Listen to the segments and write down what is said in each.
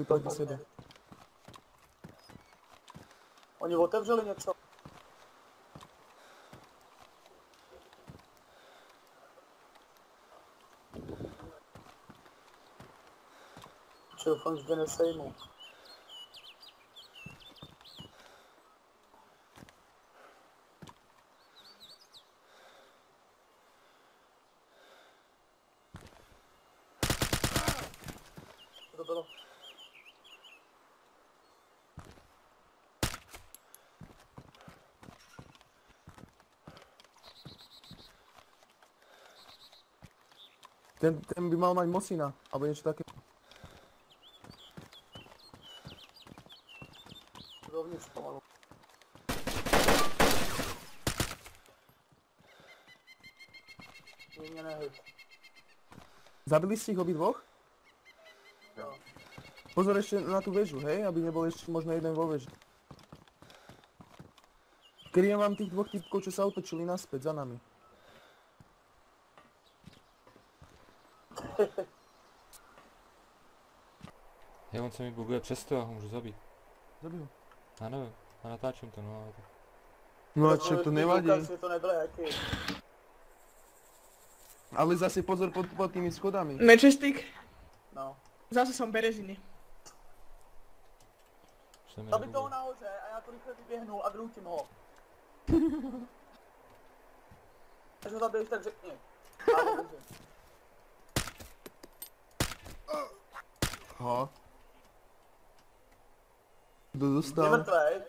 proti sebe. Oni otevřeli něco. Čo doufám, že tě nesejmu. Co to bylo? Ten by mal mať Mosina, alebo niečo také. Dovnitř pomalu. Mě nehyb. Zabili si ich obidvoch? Jo. Pozor ešte na tú väžu, hej? Aby nebol ešte možno jeden vo väži. Kryjem vám tých dvoch typkov, čo sa otočili naspäť za nami. Hej, on se mi buguje přesto, já ho můžu zabít. Zabij ho. Já nevím, já natáčím to, no ale tak. No a čo, to nevadí. To nebylo jaký. Ale zase pozor pod tými schodami. Majestic, No. zase som Bereziny. Už se mi Zabij toho nebuguje. nahoře a já to rychle vyběhnu a vynutím ho. Až ho zabiješ, tak řekni. Já dobře. Aha. Kdo Je dostal? mrtvej.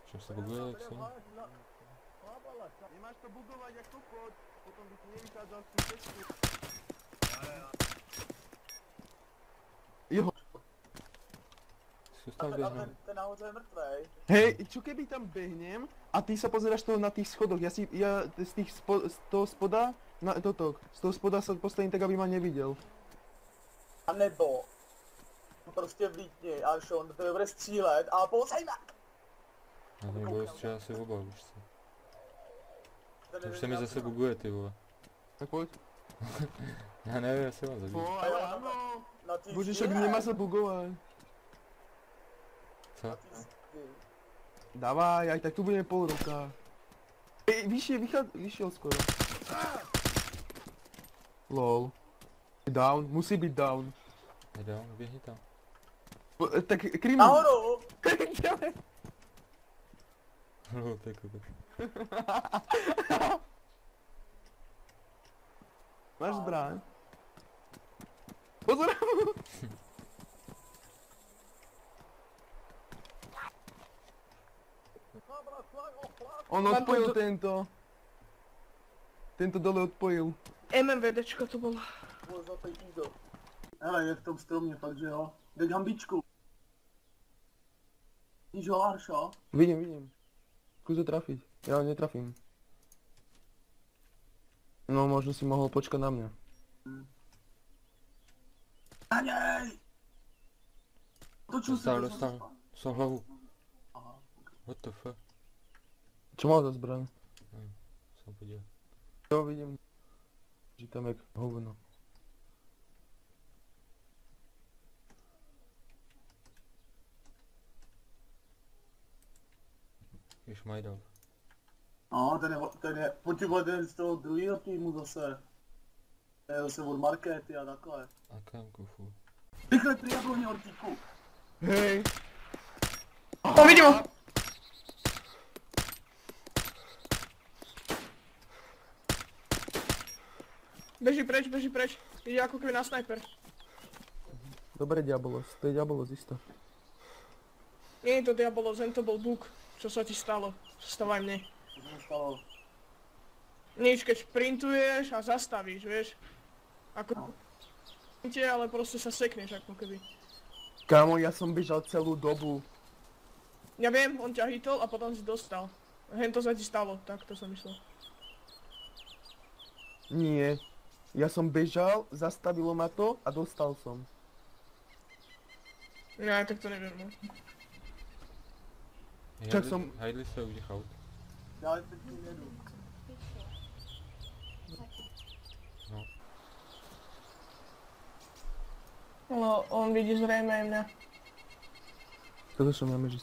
Čím se buguje, jak se? Nemáš to bugovať jak kokot, potom by ti nevychádzal z tých textu. Jo. Zkus A tam ten, běhnout. ten nahoře je mrtvej. Hej, čo keby tam behnem a ty sa pozeráš toho na tých schodoch, ja z toho spoda, z toho spoda sa postavím tak, aby ma nevidel. A nebo prostě vlítni, až on do tebe bude střílet a pouzejme! Já to nebudu střílet asi oba už se. To už se mi zase buguje, ty vole. Tak poď. Já nevím, jestli mám zabít. Poď, áno. Na tý Bože, však stíle. nemá sa bugovať. Co? Na tý stíle. Dávaj, aj tak tu budeme pol roka. Vyšiel skoro. Lol. Down, musí byť down. Jdem, běhni tam. Tak krymi. Nahoru! No, to je kokot. Máš zbraň? Pozor! On odpojil tento. Tento dole odpojil. MMVDčko to bolo. Bylo zlatý jídlo. Hele, je v tom stromě, takže jo. Dej hambičku. Vidíš ho, Aršo? Vidím. Skús to trafiť. Ja ho netrafím. No, možno si mohol počkať na mňa. Na něj! Točil se Dostal hlavu. Aha. What the fuck? Čo mal za zbraň? Jsem podíval. Jo, vidím. Říkám jak hovno. Když Majdal. No, ten je protivleden z toho druhého týmu zase. To je zase od Markety a takhle. A kam kufu? Rychle při jabloně ortíku. Hej! O, vidím ho! Beží preč. Ide ako keby na sniper. Dobre, Diabolos. To je Diabolos isto. Nie je to Diabolos, len to bol bug. Čo sa ti stalo? Stávaj mne. Co se mi stalo? Nič, keď sprintuješ a zastavíš, vieš. Ako No. ale proste sa sekneš ako keby. Kámo, ja som bežal celú dobu. Ja viem, on ťa hitol a potom si dostal. Hen to sa ti stalo, tak to som myslel. Nie. Ja som bežal, zastavilo ma to a dostal som. Ja, tak to neviem, no. Čak som... Hajdli se u těch aut. Já teď tím jedu. No. No, on vidí zrejme aj mňa. Toto som máme, že...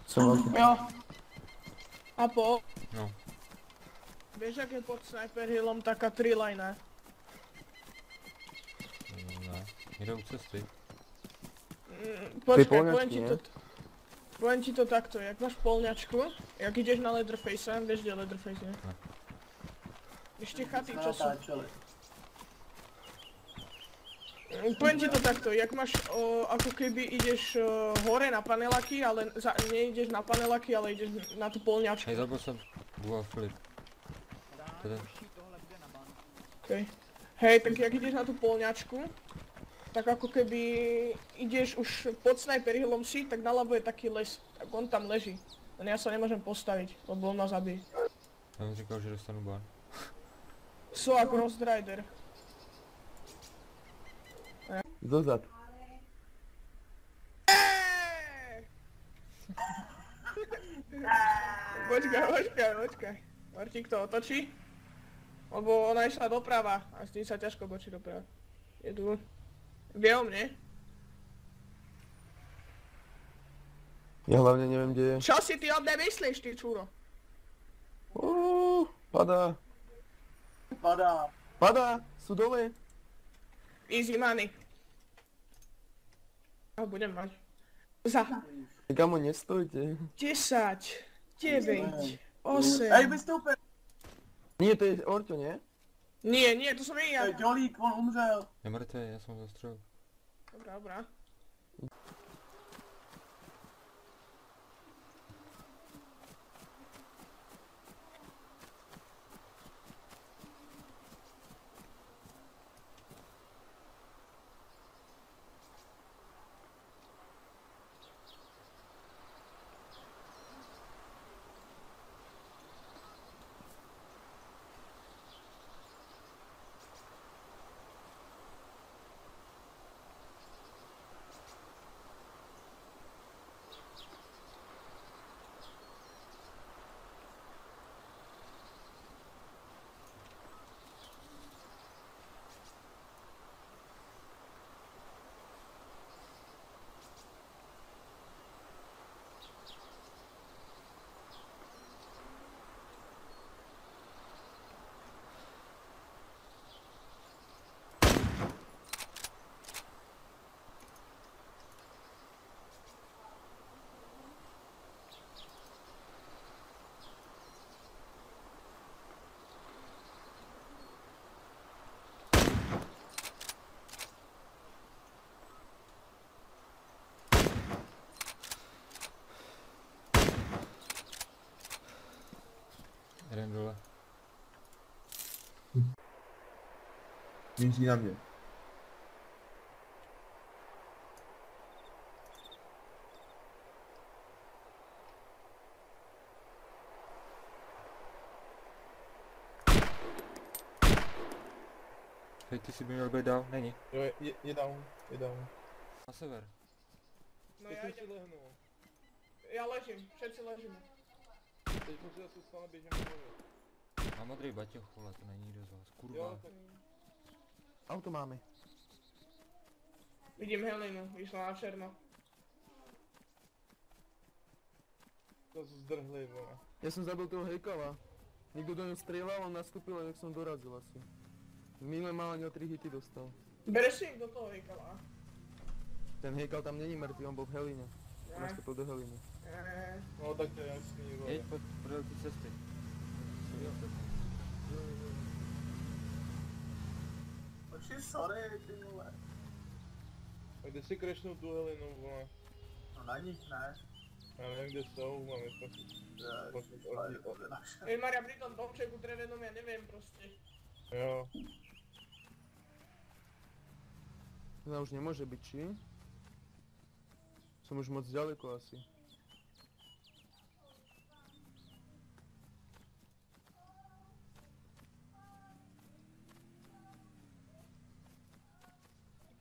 Som veľký. Jo. A po... No. Vieš, ak je pod Sniper Hillom taká 3-line? Ne. Někde u cesty. Počkaj, polňačky, poviem ti nie? to... Poviem ti to takto, jak máš polňačku, jak ideš na Leatherface, vieš kde je Leatherface, nie? Ne. Ešte chaty, čo sú... Natáčeli. Poviem ti to takto, jak máš, ako keby ideš hore na paneláky, ale neideš na paneláky, ale ideš na tú polňačku. Hej, zabil jsem Buva Filip. Teda, Okay. Hej, tak jak ideš na tú polňačku, tak ako keby ideš už pod Sniper Hillom si, tak naľavo je taký les, tak on tam leží. Len ja sa nemôžem postaviť, lebo on ma zabije. já mi říkal, že dostanu ban. So ako Ghost Rider. Dozad. Počkaj. Martík to otočí. Lebo ona išla doprava a s tým sa ťažko bočí doprava. Je tu. Vie o mne? Ja hlavne neviem, kde je. Čo si ty o mne myslíš, ty čúro? Padá. Padá. Padá, sú dole. Easy money. A budem mať. Za Kamo, nestojte. 10, 9, 8. Hej, vystúpe! Nie, to je Orťo, nie? Nie, to som To ja. je Ďolík, on umřel. Je mrtvý, já jsem ho zastřelil. Dobrá. Jeden dole. Míří na mě. Hej, ty si by měl být dál, není. Jo, je down, je down. Na sever. No ja idem. Ja ležím, všetci ležíme. Teď musí zase stále běžím do Má modrý baťoch, vole, to není nikdo z vás, kurva. Jo, tak... Auto máme. Vidím Helinu, vyšla na černo. To zdrhli, vole. Ja som zabil toho hejkala. Niekto do ňo strieľal, on nastúpil a jak som dorazil asi. Minule mal ani o 3 hity dostal. Bereš si ich do toho hejkala? Ten hejkal tam není mŕtvý, on bol v Heline. On nastúpil do Heliny. No tak to je jasný, vole. Jeď podél té cesty. Oči, sorry, ty vole. A kde si crashnou tu Helinu, vole? No na nich ne. Já nevím, kde jsou, ale jsme si... Hej Maria, pri tom domčeku drevenom ja neviem proste. Jo. Ona už nemôže byť, či? Som už moc ďaleko asi.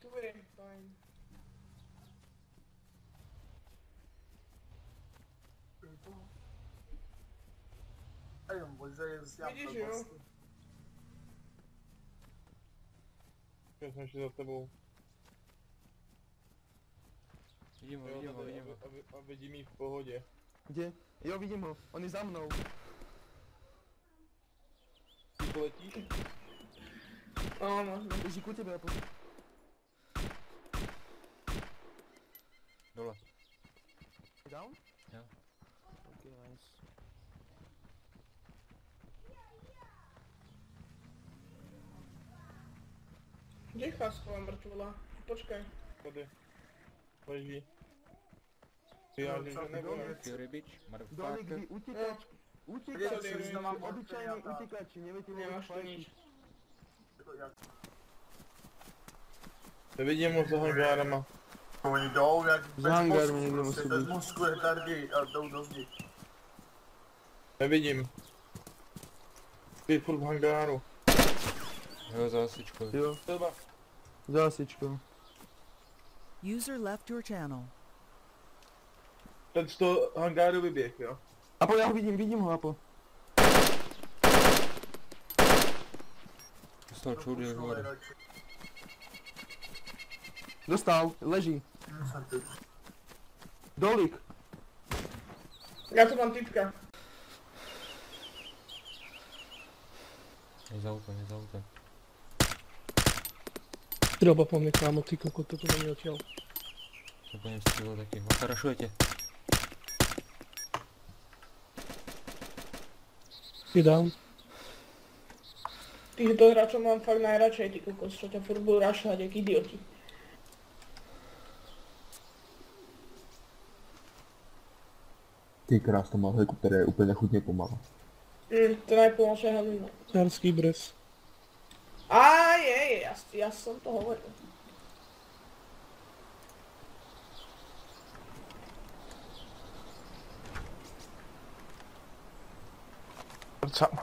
Tu je, fajn. Možná je s ním Vidíš, jo. Já jsem ještě za tebou. Vidím ho, Jo, vidím ho, tady, vidím ho. a vidím jí v pohodě. Kde? Jo, vidím ho. On je za mnou. Ty poletíš? Áno, no. Běží ku tebe, Apo. Dole. Down? Jo. Ok, nice. Kde je chásková mŕtvola? Počkaj. Tady. Leží. Vyjážeš, že nebo ne? Fury bitch, Dole, motherfucker. kdy utíkač. Počkej, Utíkač, si znám obyčajní mrtvý, utíkači, neviete Nemáš tu nič. Nevidím ho za hangárama. Oni jdou jak Za hangárem mozku, někdo prostě musí bez být. mozku je tady a jdou do zdi. Nevidím. Ty furt v hangáru. Jo, za hasičkou. Jo, Třeba. za hasičkou. User left your channel. Ten z toho hangáru vyběh, jo? Apo, já ho vidím ho, Apo. Z toho čudy hore. Dostal, leží. Dolík. Ja tu mám typka. Je za autem, je za autem. Treba po mne, kámo, ty kokot, toto není odtiaľ. Se po něm střílel taky. Makarašujete. Je down. Týchto hráčov mám fakt najradšej, ty kokos, čo ťa furt budú rašovať, jak idioti. Ty krás, to má helikoptéra je úplně chutně pomalá. To najpomalšia halina. Carský bres. Á, ja som to hovoril. Prcám.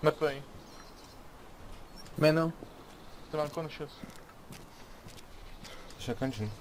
Mrtvej. Jméno? To mám conscious. Ještě končím.